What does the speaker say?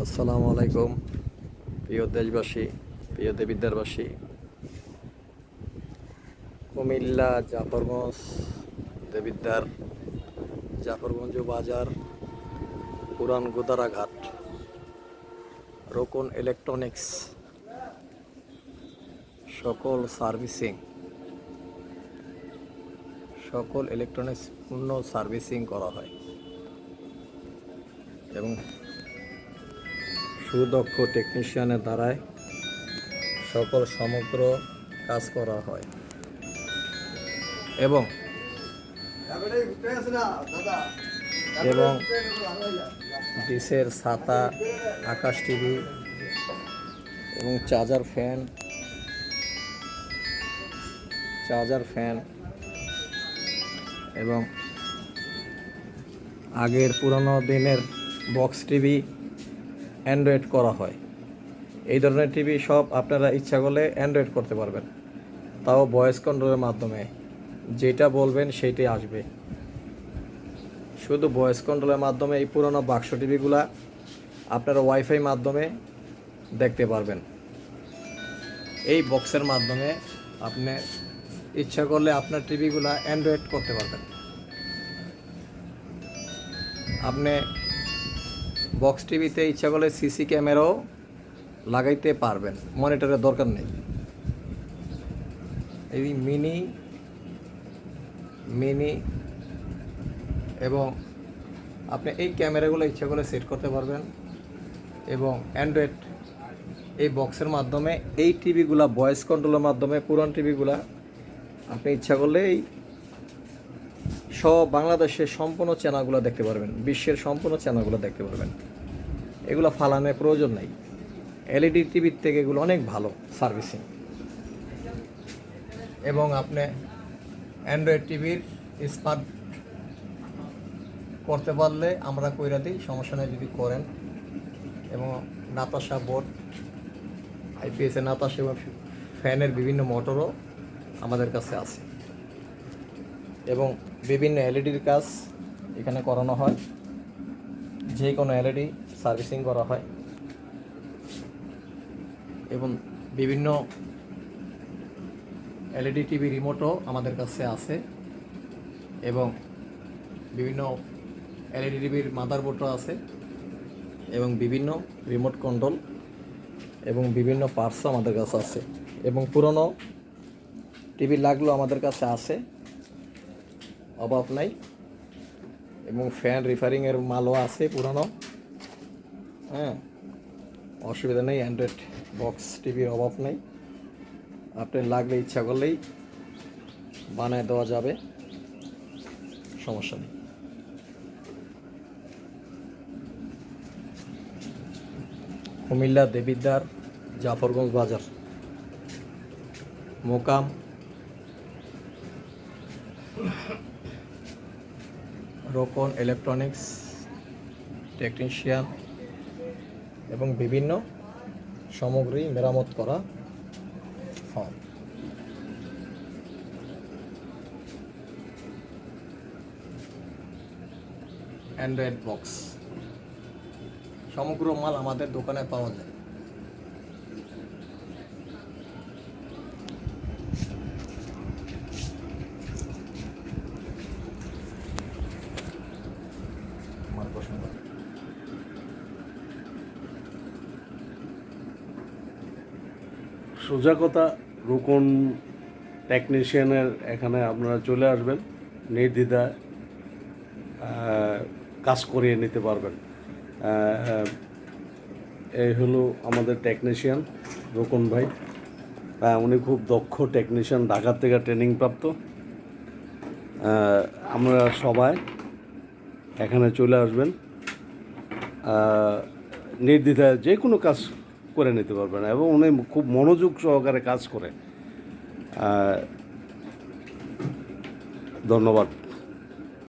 আসসালামু আলাইকুম প্রিয় দেশবাসী, প্রিয় দেবিদ্বারবাসী। কুমিল্লা জাফরগঞ্জ দেবিদ্বার জাফরগঞ্জ বাজার, পুরান গোদারাঘাট, রোকন ইলেকট্রনিক্স সকল ইলেকট্রনিক্স পূর্ণ সার্ভিসিং করা হয় এবং সুদক্ষ টেকনিশিয়ানের দ্বারায় সকল সমগ্র কাজ করা হয় এবং ডিসের ছাতা, আকাশ টিভি এবং চার্জার ফ্যান এবং আগের পুরনো দিনের বক্স টিভি অ্যান্ড্রয়েড করা হয়। এই ধরনের টিভি সব আপনারা ইচ্ছা করলে অ্যান্ড্রয়েড করতে পারবেন, তাও ভয়েস কন্ট্রোলের মাধ্যমে। যেটা বলবেন সেইটাই আসবে, শুধু ভয়েস কন্ট্রোলের মাধ্যমে। এই পুরনো বাক্স টিভিগুলা আপনারা ওয়াইফাই মাধ্যমে দেখতে পারবেন। এই বক্সের মাধ্যমে আপনি ইচ্ছা করলে আপনার টিভিগুলা অ্যান্ড্রয়েড করতে পারবেন। আপনি বক্স টিভিতে ইচ্ছা করলে সিসি ক্যামেরাও লাগাইতে পারবেন, মনিটরের দরকার নেই। এই মিনি এবং আপনি এই ক্যামেরাগুলো ইচ্ছা করলে সেট করতে পারবেন এবং অ্যান্ড্রয়েড এই বক্সের মাধ্যমে এই টিভিগুলা ভয়েস কন্ট্রোলের মাধ্যমে পুরান টিভিগুলা আপনি ইচ্ছা করলে এই সব বাংলাদেশের সম্পূর্ণ চ্যানেলগুলো দেখতে পারবেন, বিশ্বের সম্পূর্ণ চ্যানেলগুলো দেখতে পারবেন। এগুলো ফালানোর প্রয়োজন নেই। এলইডি টিভির থেকে এগুলো অনেক ভালো সার্ভিসিং। এবং আপনি অ্যান্ড্রয়েড টিভির স্মার্ট করতে পারলে আমরা কইরা দিই, সমস্যা নেই যদি করেন। এবং নাতাশা বোর্ড, আইপিএসের নাতাশা এবং ফ্যানের বিভিন্ন মোটরও আমাদের কাছে আছে এবং বিভিন্ন এলইডির কাজ এখানে করানো হয়। যে কোনো এলইডি সার্ভিসিং করা হয় এবং বিভিন্ন এলইডি টিভি রিমোটও আমাদের কাছে আছে এবং বিভিন্ন এলইডি টিভির মাদারবোর্ডও আছে এবং বিভিন্ন রিমোট কন্ট্রোল এবং বিভিন্ন পার্টসও আমাদের কাছে আছে এবং পুরনো টিভি লাগলেও আমাদের কাছে আছে, অভাব নাই। এবং ফ্যান রিফারিংয়ের মালও আছে পুরনো। অসুবিধা নেই, অ্যান্ড্রয়েড বক্স টিভির অভাব নেই। আপনি লাগলে ইচ্ছা করলেই বানায় দেওয়া যাবে, সমস্যা নেই। কুমিল্লা দেবিদ্বার জাফরগঞ্জ বাজার, মোকাম রোকন ইলেকট্রনিক্স টেকনিশিয়ান এবং বিভিন্ন সামগ্রী মেরামত করা হয়। অ্যান্ড্রয়েড বক্স সমগ্র মাল আমাদের দোকানে পাওয়া যায়। আমার পছন্দ। সোজা কথা, রোকন টেকনিশিয়ানের এখানে আপনারা চলে আসবেন, নির্দ্বিধায় কাজ করিয়ে নিতে পারবেন। এই হলো আমাদের টেকনিশিয়ান রোকন ভাই। উনি খুব দক্ষ টেকনিশিয়ান, ঢাকা থেকে ট্রেনিং প্রাপ্ত। আমরা সবাই এখানে চলে আসবেন, নির্দ্বিধায় যে কোনো কাজ করে নিতে পারবেন এবং উনি খুব মনোযোগ সহকারে কাজ করে। ধন্যবাদ।